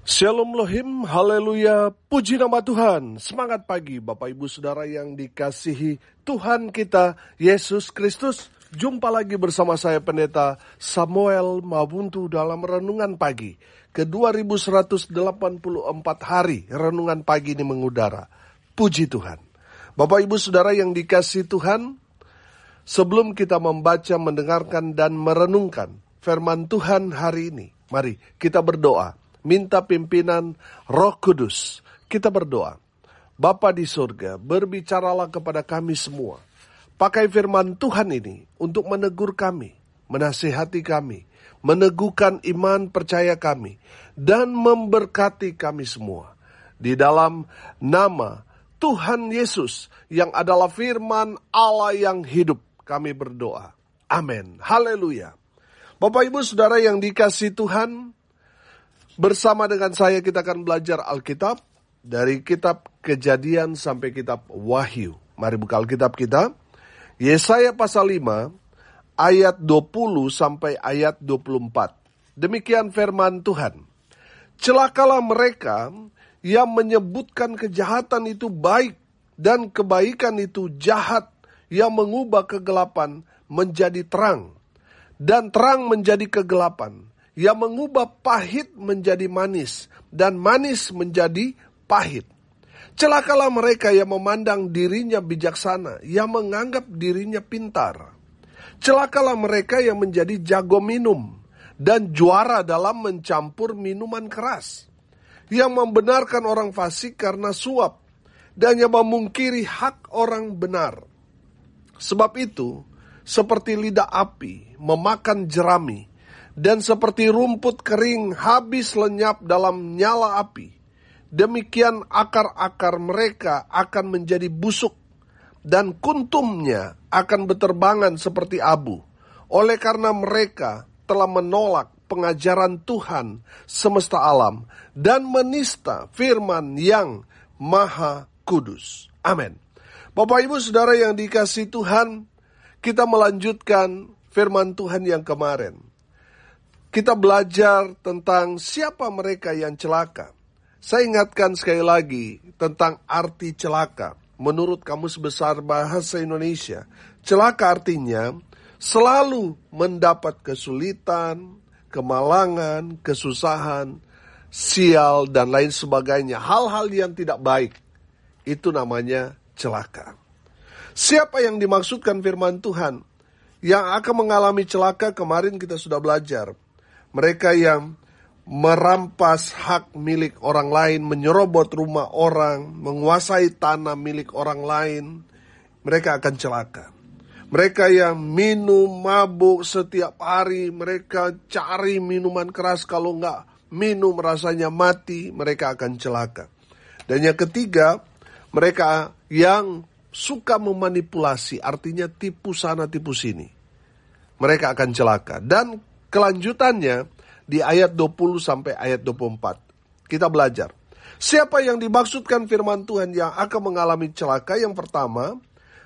Shalom Lohim, haleluya, puji nama Tuhan. Semangat pagi Bapak Ibu Saudara yang dikasihi Tuhan kita Yesus Kristus. Jumpa lagi bersama saya Pendeta Samuel Mabuntu dalam Renungan Pagi. Ke-2184 hari Renungan Pagi ini mengudara. Puji Tuhan. Bapak Ibu Saudara yang dikasihi Tuhan, sebelum kita membaca, mendengarkan, dan merenungkan firman Tuhan hari ini, mari kita berdoa. Minta pimpinan Roh Kudus. Kita berdoa. Bapa di surga, berbicaralah kepada kami semua. Pakai firman Tuhan ini untuk menegur kami, menasihati kami, meneguhkan iman percaya kami, dan memberkati kami semua. Di dalam nama Tuhan Yesus yang adalah firman Allah yang hidup, kami berdoa. Amin. Haleluya. Bapak Ibu Saudara yang dikasihi Tuhan, bersama dengan saya kita akan belajar Alkitab dari kitab Kejadian sampai kitab Wahyu. Mari buka Alkitab kita. Yesaya pasal 5 ayat 20 sampai ayat 24. Demikian firman Tuhan. Celakalah mereka yang menyebutkan kejahatan itu baik dan kebaikan itu jahat, yang mengubah kegelapan menjadi terang dan terang menjadi kegelapan, yang mengubah pahit menjadi manis, dan manis menjadi pahit. Celakalah mereka yang memandang dirinya bijaksana, yang menganggap dirinya pintar. Celakalah mereka yang menjadi jago minum, dan juara dalam mencampur minuman keras, yang membenarkan orang fasik karena suap, dan yang memungkiri hak orang benar. Sebab itu, seperti lidah api memakan jerami, dan seperti rumput kering habis lenyap dalam nyala api, demikian akar-akar mereka akan menjadi busuk, dan kuntumnya akan berterbangan seperti abu, oleh karena mereka telah menolak pengajaran Tuhan semesta alam, dan menista firman yang maha kudus. Amin. Bapak Ibu Saudara yang dikasihi Tuhan, kita melanjutkan firman Tuhan yang kemarin. Kita belajar tentang siapa mereka yang celaka. Saya ingatkan sekali lagi tentang arti celaka. Menurut Kamus Besar Bahasa Indonesia, celaka artinya selalu mendapat kesulitan, kemalangan, kesusahan, sial, dan lain sebagainya. Hal-hal yang tidak baik, itu namanya celaka. Siapa yang dimaksudkan firman Tuhan yang akan mengalami celaka? Kemarin kita sudah belajar. Mereka yang merampas hak milik orang lain, menyerobot rumah orang, menguasai tanah milik orang lain, mereka akan celaka. Mereka yang minum, mabuk setiap hari, mereka cari minuman keras, kalau enggak minum rasanya mati, mereka akan celaka. Dan yang ketiga, mereka yang suka memanipulasi, artinya tipu sana tipu sini, mereka akan celaka. Dan kelanjutannya di ayat 20 sampai ayat 24. Kita belajar. Siapa yang dimaksudkan firman Tuhan yang akan mengalami celaka? Yang pertama,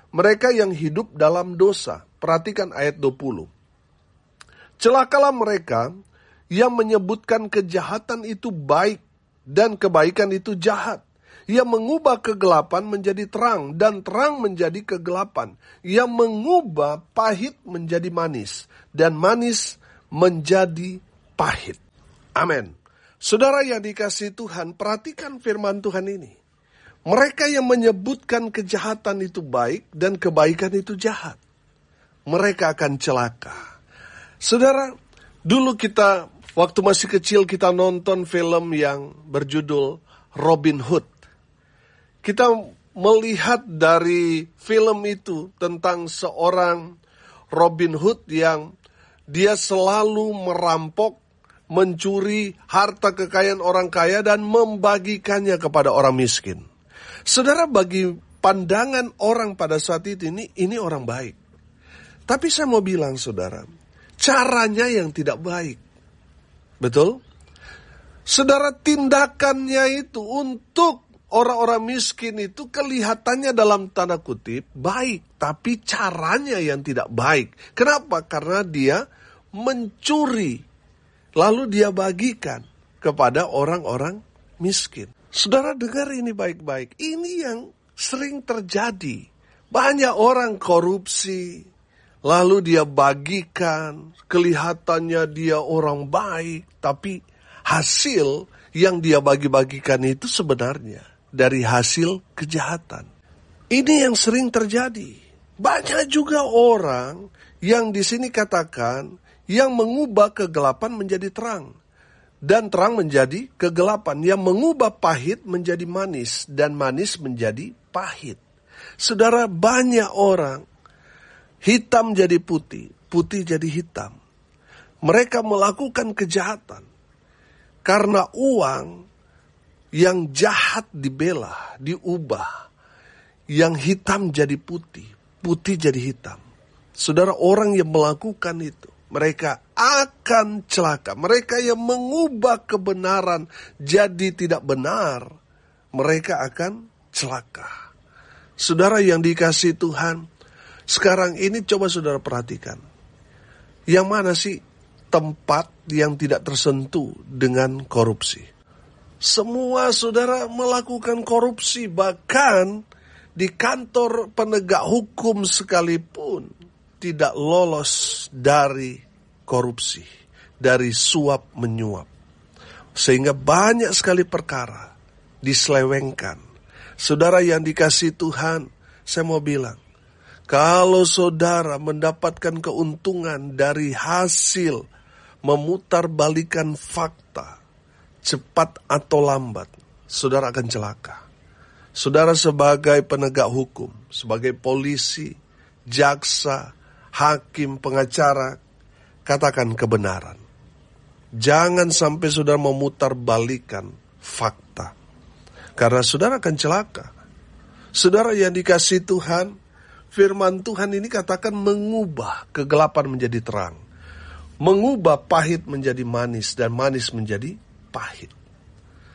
mereka yang hidup dalam dosa. Perhatikan ayat 20. Celakalah mereka yang menyebutkan kejahatan itu baik dan kebaikan itu jahat, yang mengubah kegelapan menjadi terang dan terang menjadi kegelapan, yang mengubah pahit menjadi manis dan manis menjadi pahit. Amin. Saudara yang dikasihi Tuhan, perhatikan firman Tuhan ini. Mereka yang menyebutkan kejahatan itu baik dan kebaikan itu jahat, mereka akan celaka. Saudara, dulu kita waktu masih kecil kita nonton film yang berjudul Robin Hood. Kita melihat dari film itu tentang seorang Robin Hood yang dia selalu merampok, mencuri harta kekayaan orang kaya dan membagikannya kepada orang miskin. Saudara, bagi pandangan orang pada saat itu ini orang baik. Tapi saya mau bilang saudara, caranya yang tidak baik. Betul? Saudara, tindakannya itu untuk orang-orang miskin itu kelihatannya dalam tanda kutip baik, tapi caranya yang tidak baik. Kenapa? Karena dia mencuri, lalu dia bagikan kepada orang-orang miskin. Saudara dengar ini baik-baik. Ini yang sering terjadi. Banyak orang korupsi, lalu dia bagikan, kelihatannya dia orang baik, tapi hasil yang dia bagi-bagikan itu sebenarnya dari hasil kejahatan. Ini yang sering terjadi. Banyak juga orang yang di sini katakan yang mengubah kegelapan menjadi terang dan terang menjadi kegelapan, yang mengubah pahit menjadi manis dan manis menjadi pahit. Saudara, banyak orang hitam jadi putih, putih jadi hitam. Mereka melakukan kejahatan karena uang yang jahat dibela, diubah. Yang hitam jadi putih, putih jadi hitam. Saudara, orang yang melakukan itu, mereka akan celaka. Mereka yang mengubah kebenaran jadi tidak benar, mereka akan celaka. Saudara yang dikasihi Tuhan, sekarang ini coba saudara perhatikan. Yang mana sih tempat yang tidak tersentuh dengan korupsi? Semua saudara melakukan korupsi, bahkan di kantor penegak hukum sekalipun tidak lolos dari korupsi, dari suap menyuap. Sehingga banyak sekali perkara diselewengkan. Saudara yang dikasihi Tuhan, saya mau bilang, kalau saudara mendapatkan keuntungan dari hasil memutarbalikkan fakta, cepat atau lambat, saudara akan celaka. Saudara sebagai penegak hukum, sebagai polisi, jaksa, hakim, pengacara, katakan kebenaran. Jangan sampai saudara memutarbalikkan fakta. Karena saudara akan celaka. Saudara yang dikasihi Tuhan, firman Tuhan ini katakan mengubah kegelapan menjadi terang. Mengubah pahit menjadi manis dan manis menjadi pahit.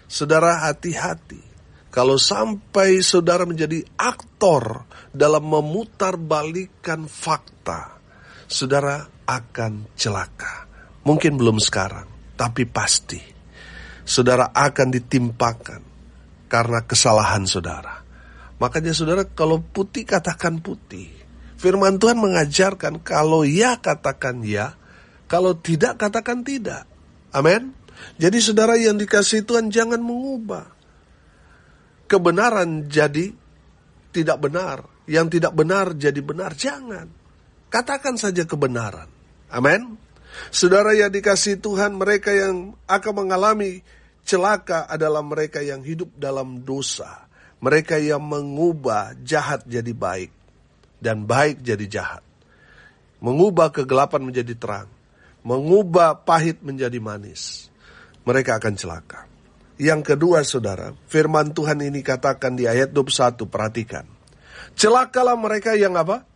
Saudara, hati-hati. Kalau sampai saudara menjadi aktor dalam memutarbalikkan fakta, saudara akan celaka. Mungkin belum sekarang, tapi pasti. Saudara akan ditimpakan karena kesalahan saudara. Makanya saudara, kalau putih katakan putih. Firman Tuhan mengajarkan kalau ya katakan ya, kalau tidak katakan tidak. Amin. Jadi saudara yang dikasihi Tuhan, jangan mengubah kebenaran jadi tidak benar, yang tidak benar jadi benar. Jangan. Katakan saja kebenaran. Amin. Saudara yang dikasihi Tuhan, mereka yang akan mengalami celaka adalah mereka yang hidup dalam dosa. Mereka yang mengubah jahat jadi baik dan baik jadi jahat. Mengubah kegelapan menjadi terang. Mengubah pahit menjadi manis. Mereka akan celaka. Yang kedua saudara, firman Tuhan ini katakan di ayat 21, perhatikan. Celakalah mereka yang apa?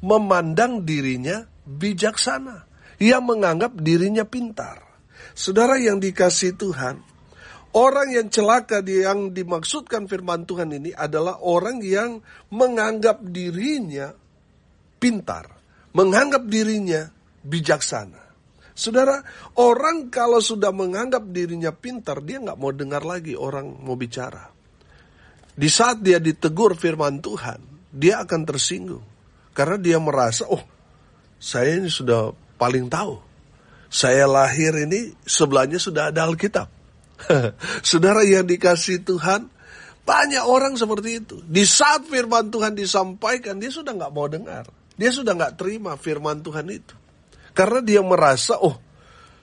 Memandang dirinya bijaksana. Yang menganggap dirinya pintar. Saudara yang dikasihi Tuhan, orang yang celaka yang dimaksudkan firman Tuhan ini adalah orang yang menganggap dirinya pintar. Menganggap dirinya bijaksana. Saudara, orang kalau sudah menganggap dirinya pintar, dia nggak mau dengar lagi orang mau bicara. Di saat dia ditegur firman Tuhan, dia akan tersinggung. Karena dia merasa, oh saya ini sudah paling tahu. Saya lahir ini sebelahnya sudah ada Alkitab. Saudara yang dikasihi Tuhan, banyak orang seperti itu. Di saat firman Tuhan disampaikan, dia sudah nggak mau dengar. Dia sudah nggak terima firman Tuhan itu. Karena dia merasa, oh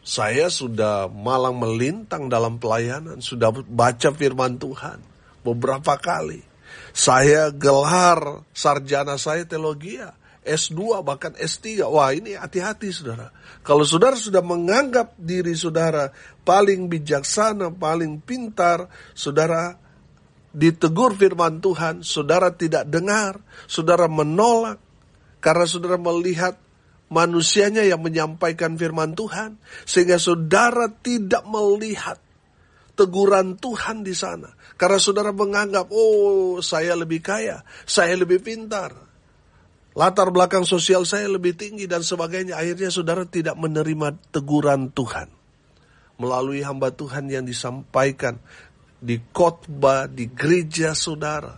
saya sudah malang melintang dalam pelayanan, sudah baca firman Tuhan beberapa kali. Saya gelar sarjana saya teologi, S2 bahkan S3. Wah, ini hati-hati saudara. Kalau saudara sudah menganggap diri saudara paling bijaksana, paling pintar, saudara ditegur firman Tuhan, saudara tidak dengar, saudara menolak. Karena saudara melihat manusianya yang menyampaikan firman Tuhan, sehingga saudara tidak melihat teguran Tuhan di sana. Karena saudara menganggap, oh saya lebih kaya, saya lebih pintar, latar belakang sosial saya lebih tinggi dan sebagainya. Akhirnya saudara tidak menerima teguran Tuhan. melalui hamba Tuhan yang disampaikan di khotbah, di gereja saudara.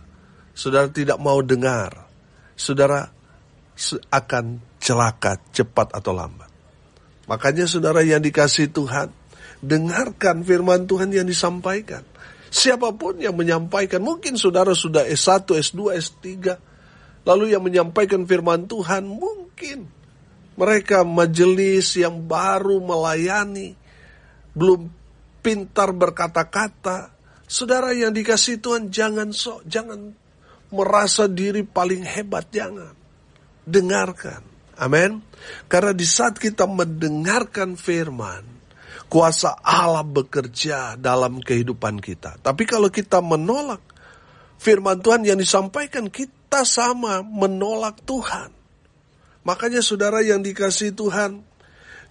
Saudara tidak mau dengar, saudara akan celaka cepat atau lambat. Makanya saudara yang dikasihi Tuhan, dengarkan firman Tuhan yang disampaikan. Siapapun yang menyampaikan, mungkin saudara sudah S1, S2, S3, lalu yang menyampaikan firman Tuhan, mungkin mereka majelis yang baru melayani, belum pintar berkata-kata. Saudara yang dikasihi Tuhan, jangan merasa diri paling hebat, jangan. Dengarkan, amin. Karena di saat kita mendengarkan firman, kuasa Allah bekerja dalam kehidupan kita. Tapi kalau kita menolak firman Tuhan yang disampaikan, kita sama menolak Tuhan. Makanya saudara yang dikasihi Tuhan,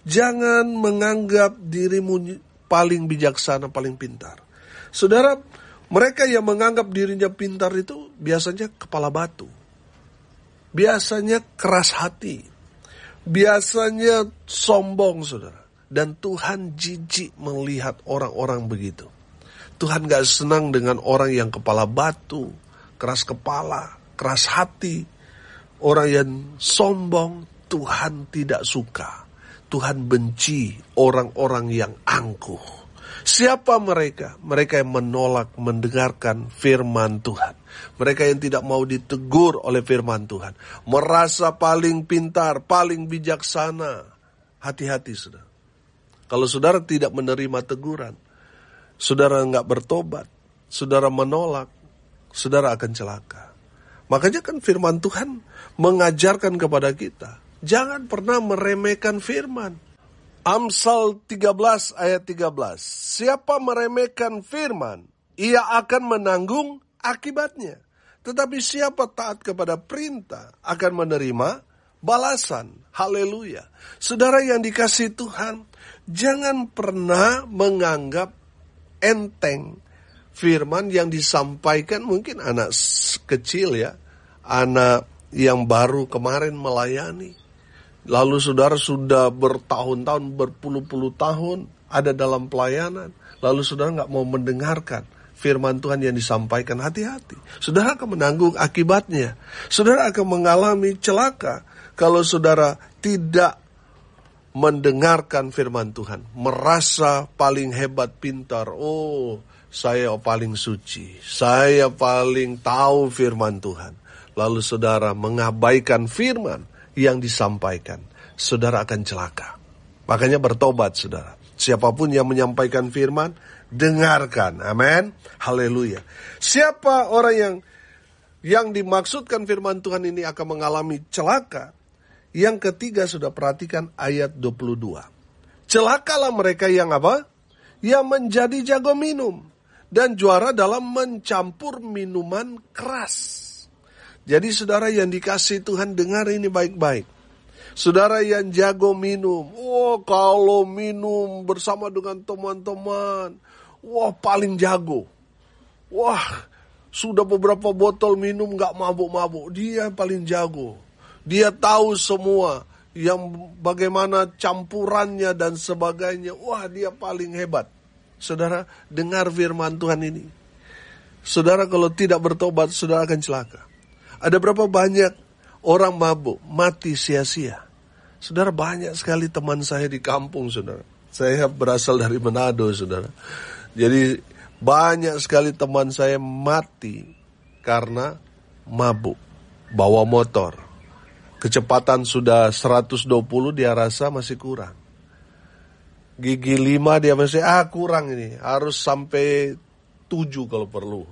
jangan menganggap dirimu paling bijaksana, paling pintar. Saudara, mereka yang menganggap dirinya pintar itu biasanya kepala batu. Biasanya keras hati. Biasanya sombong, saudara. Dan Tuhan jijik melihat orang-orang begitu. Tuhan gak senang dengan orang yang kepala batu, keras kepala, keras hati. Orang yang sombong, Tuhan tidak suka. Tuhan benci orang-orang yang angkuh. Siapa mereka? Mereka yang menolak mendengarkan firman Tuhan. Mereka yang tidak mau ditegur oleh firman Tuhan. Merasa paling pintar, paling bijaksana. Hati-hati, saudara. Kalau saudara tidak menerima teguran, saudara enggak bertobat, saudara menolak, saudara akan celaka. Makanya kan firman Tuhan mengajarkan kepada kita, jangan pernah meremehkan firman. Amsal 13 ayat 13. Siapa meremehkan firman, ia akan menanggung akibatnya. Tetapi siapa taat kepada perintah akan menerima balasan. Haleluya. Saudara yang dikasihi Tuhan, jangan pernah menganggap enteng firman yang disampaikan mungkin anak kecil ya. Anak yang baru kemarin melayani. Lalu saudara sudah bertahun-tahun, berpuluh-puluh tahun ada dalam pelayanan. Lalu saudara gak mau mendengarkan firman Tuhan yang disampaikan, hati-hati. Saudara akan menanggung akibatnya. Saudara akan mengalami celaka kalau saudara tidak mendengarkan firman Tuhan. Merasa paling hebat, pintar. Oh, saya paling suci. Saya paling tahu firman Tuhan. Lalu saudara mengabaikan firman yang disampaikan. Saudara akan celaka. Makanya bertobat, saudara. Siapapun yang menyampaikan firman, dengarkan. Amin. Haleluya. Siapa orang yang dimaksudkan firman Tuhan ini akan mengalami celaka? Yang ketiga, sudah perhatikan ayat 22. Celakalah mereka yang apa? Yang menjadi jago minum dan juara dalam mencampur minuman keras. Jadi saudara yang dikasihi Tuhan, dengar ini baik-baik. Saudara yang jago minum, kalau minum bersama dengan teman-teman, paling jago. Sudah beberapa botol minum gak mabuk-mabuk, dia paling jago. Dia tahu semua yang bagaimana campurannya dan sebagainya. Dia paling hebat. Saudara, dengar firman Tuhan ini. Saudara kalau tidak bertobat, saudara akan celaka. Ada berapa banyak orang mabuk, mati sia-sia. Saudara, banyak sekali teman saya di kampung, saudara. Saya berasal dari Manado, saudara. Jadi banyak sekali teman saya mati karena mabuk, bawa motor. Kecepatan sudah 120, dia rasa masih kurang. Gigi 5 dia masih, kurang ini. Harus sampai 7 kalau perlu.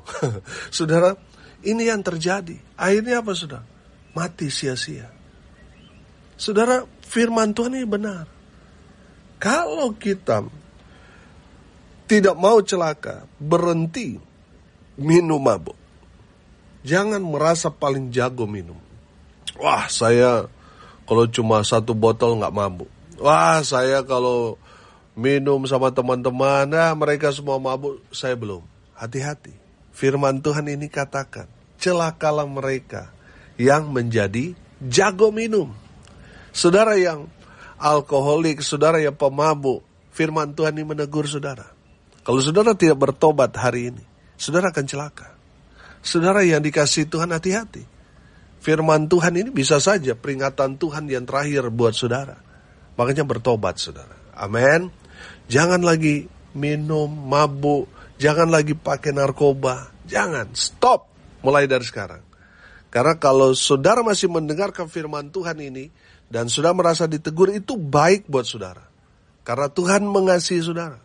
Saudara, ini yang terjadi. Akhirnya apa, saudara? Mati sia-sia. Saudara, firman Tuhan ini benar. Kalau kita tidak mau celaka, berhenti minum mabuk. Jangan merasa paling jago minum. Saya kalau cuma 1 botol gak mabuk. Saya kalau minum sama teman-teman, mereka semua mabuk, saya belum. Hati-hati. Firman Tuhan ini katakan, celakalah mereka yang menjadi jago minum. Saudara yang alkoholik, saudara yang pemabuk, firman Tuhan ini menegur saudara. Kalau saudara tidak bertobat hari ini, saudara akan celaka. Saudara yang dikasihi Tuhan, hati-hati. Firman Tuhan ini bisa saja peringatan Tuhan yang terakhir buat saudara. Makanya bertobat saudara. Amin. Jangan lagi minum, mabuk, jangan lagi pakai narkoba. Jangan, stop mulai dari sekarang. Karena kalau saudara masih mendengarkan firman Tuhan ini dan sudah merasa ditegur, itu baik buat saudara. Karena Tuhan mengasihi saudara.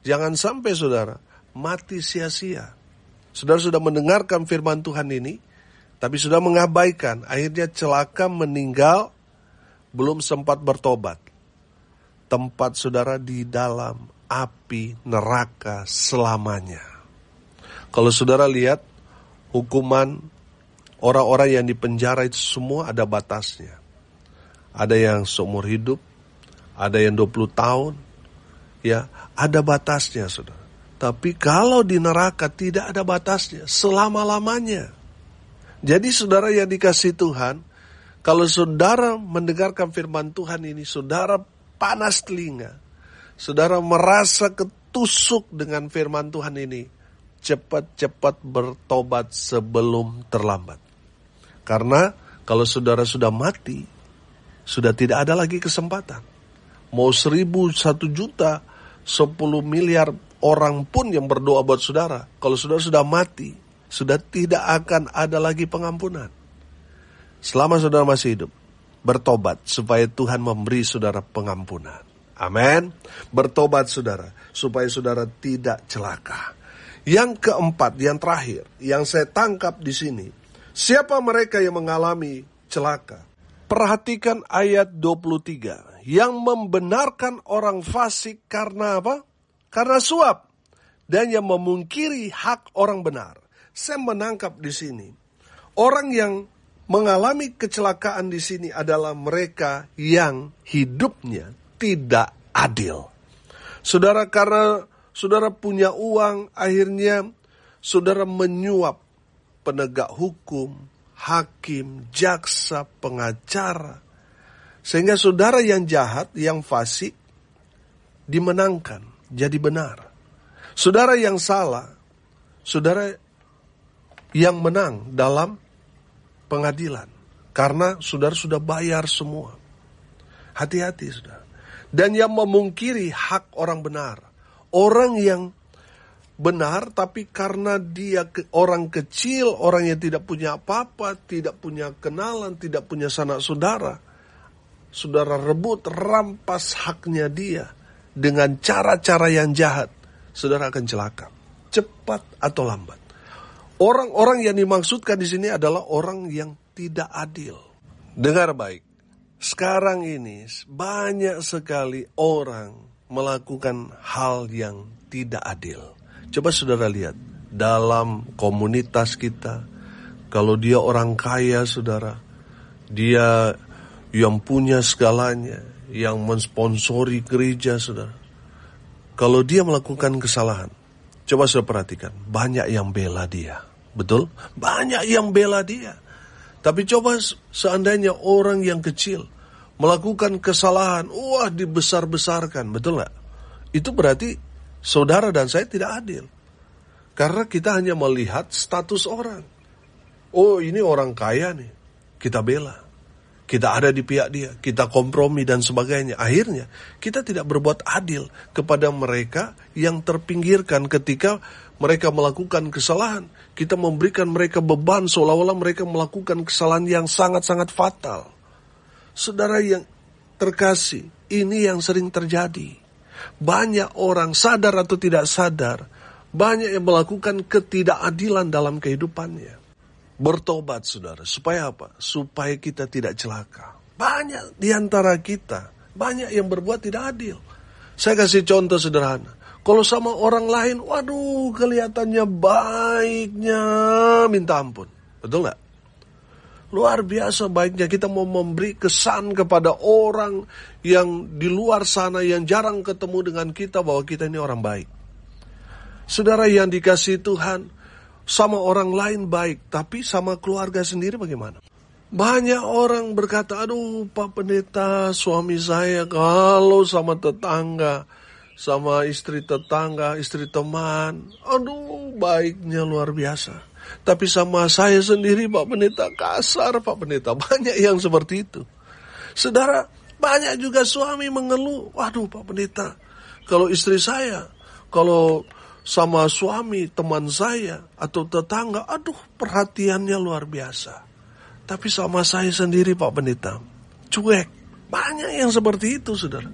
Jangan sampai saudara mati sia-sia. Saudara sudah mendengarkan firman Tuhan ini, tapi sudah mengabaikan, akhirnya celaka meninggal, belum sempat bertobat. Tempat saudara di dalam api neraka selamanya. Kalau saudara lihat hukuman orang-orang yang dipenjara itu semua ada batasnya. Ada yang seumur hidup, ada yang 20 tahun, ya, ada batasnya saudara. Tapi kalau di neraka tidak ada batasnya, selama-lamanya. Jadi saudara yang dikasihi Tuhan, kalau saudara mendengarkan firman Tuhan ini, saudara panas telinga, saudara merasa ketusuk dengan firman Tuhan ini, cepat-cepat bertobat sebelum terlambat. Karena kalau saudara sudah mati, sudah tidak ada lagi kesempatan. Mau 1.000, 1 juta, 10 miliar orang pun yang berdoa buat saudara, kalau saudara sudah mati, sudah tidak akan ada lagi pengampunan. Selama saudara masih hidup, bertobat supaya Tuhan memberi saudara pengampunan. Amin. Bertobat saudara, supaya saudara tidak celaka. Yang keempat, yang terakhir, yang saya tangkap di sini, siapa mereka yang mengalami celaka? Perhatikan ayat 23, yang membenarkan orang fasik karena apa? Karena suap, dan yang memungkiri hak orang benar. Saya menangkap di sini, orang yang mengalami kecelakaan di sini adalah mereka yang hidupnya tidak adil. Saudara, karena saudara punya uang, akhirnya saudara menyuap penegak hukum, hakim, jaksa, pengacara. Sehingga saudara yang jahat, yang fasik, dimenangkan, jadi benar. Saudara yang salah, saudara yang menang dalam pengadilan. Karena saudara sudah bayar semua. Hati-hati saudara. Dan yang memungkiri hak orang benar. Orang yang benar tapi karena dia orang kecil, orang yang tidak punya apa-apa, tidak punya kenalan, tidak punya sanak saudara. Saudara rebut, rampas haknya dia dengan cara-cara yang jahat. Saudara akan celaka. Cepat atau lambat. Orang-orang yang dimaksudkan di sini adalah orang yang tidak adil. Dengar baik. Sekarang ini banyak sekali orang melakukan hal yang tidak adil. Coba saudara lihat dalam komunitas kita. Kalau dia orang kaya saudara, dia yang punya segalanya, yang mensponsori gereja saudara. Kalau dia melakukan kesalahan, coba saudara perhatikan, banyak yang bela dia. Betul? Banyak yang bela dia. Tapi coba seandainya orang yang kecil melakukan kesalahan, wah dibesar-besarkan, betul gak? Itu berarti saudara dan saya tidak adil. Karena kita hanya melihat status orang. Oh ini orang kaya nih, kita bela. Kita ada di pihak dia, kita kompromi dan sebagainya. Akhirnya kita tidak berbuat adil kepada mereka yang terpinggirkan ketika mereka melakukan kesalahan. Kita memberikan mereka beban seolah-olah mereka melakukan kesalahan yang sangat-sangat fatal. Saudara yang terkasih, ini yang sering terjadi. Banyak orang sadar atau tidak sadar, banyak yang melakukan ketidakadilan dalam kehidupannya. Bertobat saudara, supaya apa? Supaya kita tidak celaka. Banyak di antara kita, banyak yang berbuat tidak adil. Saya kasih contoh sederhana. Kalau sama orang lain, waduh kelihatannya baiknya minta ampun. Betul gak? Luar biasa baiknya kita mau memberi kesan kepada orang yang di luar sana yang jarang ketemu dengan kita bahwa kita ini orang baik. Saudara yang dikasihi Tuhan, sama orang lain baik, tapi sama keluarga sendiri bagaimana? Banyak orang berkata, aduh Pak Pendeta, suami saya kalau sama tetangga, sama istri tetangga, istri teman. Aduh, baiknya luar biasa. Tapi sama saya sendiri, Pak Pendeta, kasar, Pak Pendeta. Banyak yang seperti itu. Saudara, banyak juga suami mengeluh. Waduh, Pak Pendeta, kalau istri saya, kalau sama suami, teman saya, atau tetangga, aduh, perhatiannya luar biasa. Tapi sama saya sendiri, Pak Pendeta, cuek. Banyak yang seperti itu, saudara.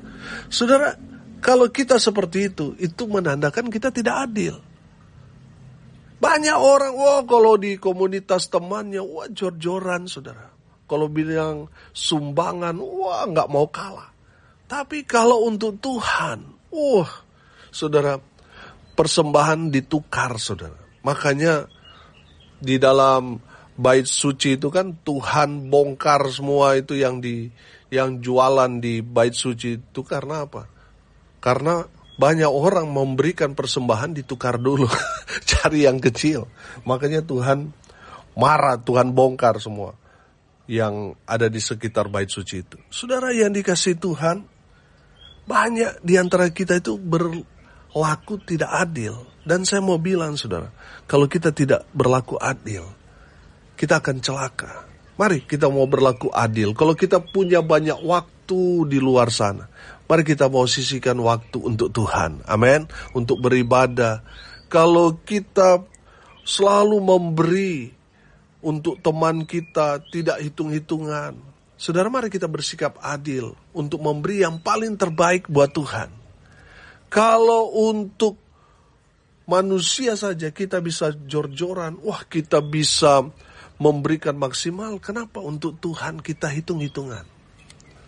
Saudara, kalau kita seperti itu menandakan kita tidak adil. Banyak orang, kalau di komunitas temannya, jor-joran, saudara. Kalau bilang sumbangan, nggak mau kalah. Tapi kalau untuk Tuhan, saudara, persembahan ditukar, saudara. Makanya di dalam bait suci itu kan Tuhan bongkar semua itu yang jualan di bait suci itu karena apa? Karena banyak orang memberikan persembahan ditukar dulu, cari yang kecil. Makanya Tuhan marah, Tuhan bongkar semua yang ada di sekitar bait suci itu. Saudara yang dikasihi Tuhan, banyak di antara kita itu berlaku tidak adil. Dan saya mau bilang, saudara, kalau kita tidak berlaku adil, kita akan celaka. Mari kita mau berlaku adil. Kalau kita punya banyak waktu di luar sana, mari kita mau sisihkan waktu untuk Tuhan. Amin. Untuk beribadah. Kalau kita selalu memberi untuk teman kita, tidak hitung-hitungan. Saudara, mari kita bersikap adil untuk memberi yang paling terbaik buat Tuhan. Kalau untuk manusia saja kita bisa jor-joran, kita bisa memberikan maksimal. Kenapa untuk Tuhan kita hitung-hitungan?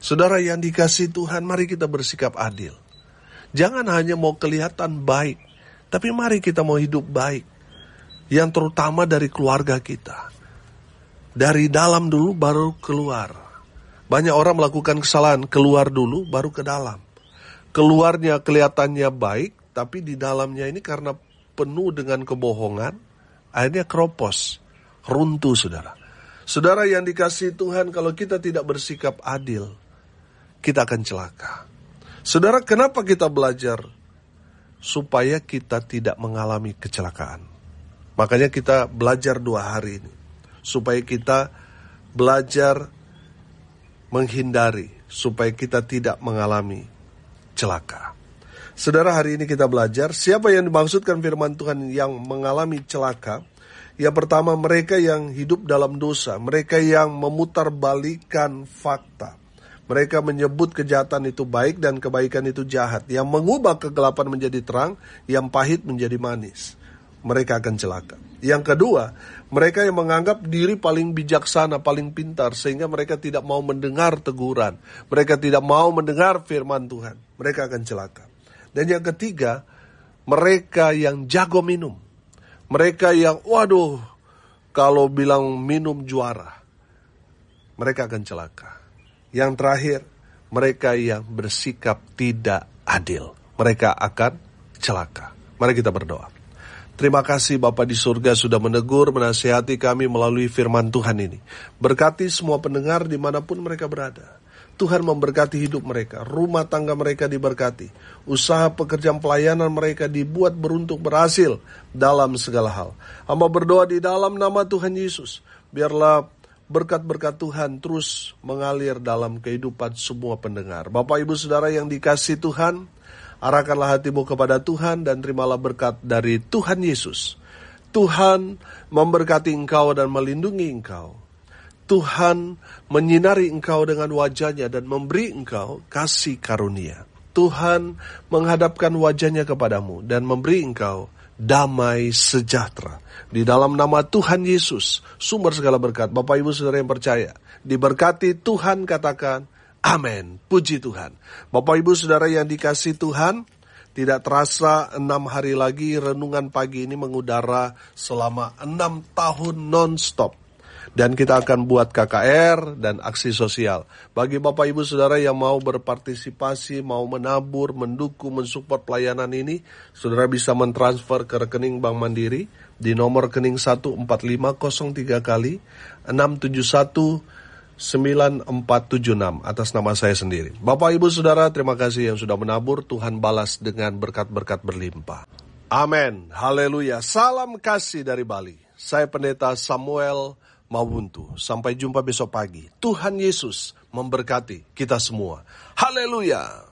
Saudara yang dikasihi Tuhan, mari kita bersikap adil. Jangan hanya mau kelihatan baik, tapi mari kita mau hidup baik. Yang terutama dari keluarga kita. Dari dalam dulu baru keluar. Banyak orang melakukan kesalahan, keluar dulu baru ke dalam. Keluarnya kelihatannya baik, tapi di dalamnya ini karena penuh dengan kebohongan, akhirnya keropos, runtuh, saudara. Saudara yang dikasihi Tuhan, kalau kita tidak bersikap adil, kita akan celaka. Saudara, kenapa kita belajar? Supaya kita tidak mengalami kecelakaan. Makanya kita belajar 2 hari ini. Supaya kita belajar menghindari, supaya kita tidak mengalami celaka. Saudara, hari ini kita belajar siapa yang dimaksudkan firman Tuhan yang mengalami celaka. Yang pertama, mereka yang hidup dalam dosa, mereka yang memutarbalikkan fakta. Mereka menyebut kejahatan itu baik dan kebaikan itu jahat, yang mengubah kegelapan menjadi terang, yang pahit menjadi manis. Mereka akan celaka. Yang kedua, mereka yang menganggap diri paling bijaksana, paling pintar, sehingga mereka tidak mau mendengar teguran. Mereka tidak mau mendengar firman Tuhan. Mereka akan celaka. Dan yang ketiga, mereka yang jago minum. Mereka yang, kalau bilang minum juara, mereka akan celaka. Yang terakhir, mereka yang bersikap tidak adil. Mereka akan celaka. Mari kita berdoa. Terima kasih Bapa di surga sudah menegur, menasihati kami melalui firman Tuhan ini. Berkati semua pendengar dimanapun mereka berada. Tuhan memberkati hidup mereka, rumah tangga mereka diberkati. Usaha pekerjaan pelayanan mereka dibuat beruntung berhasil dalam segala hal. Hamba berdoa di dalam nama Tuhan Yesus. Biarlah berkat-berkat Tuhan terus mengalir dalam kehidupan semua pendengar. Bapak, Ibu, Saudara yang dikasihi Tuhan, arahkanlah hatimu kepada Tuhan dan terimalah berkat dari Tuhan Yesus. Tuhan memberkati engkau dan melindungi engkau. Tuhan menyinari engkau dengan wajahnya dan memberi engkau kasih karunia. Tuhan menghadapkan wajahnya kepadamu dan memberi engkau damai sejahtera. Di dalam nama Tuhan Yesus, sumber segala berkat. Bapak, Ibu, Saudara yang percaya, diberkati Tuhan, katakan amin. Puji Tuhan. Bapak, Ibu, Saudara yang dikasihi Tuhan, tidak terasa 6 hari lagi renungan pagi ini mengudara selama 6 tahun non-stop. Dan kita akan buat KKR dan aksi sosial. Bagi Bapak, Ibu, Saudara yang mau berpartisipasi, mau menabur, mendukung, mensupport pelayanan ini, Saudara bisa mentransfer ke rekening Bank Mandiri di nomor rekening 14503 kali 671 9476 atas nama saya sendiri. Bapak, Ibu, Saudara, terima kasih yang sudah menabur. Tuhan balas dengan berkat-berkat berlimpah. Amin. Haleluya. Salam kasih dari Bali. Saya Pendeta Samuel Mawuntu. Sampai jumpa besok pagi. Tuhan Yesus memberkati kita semua. Haleluya.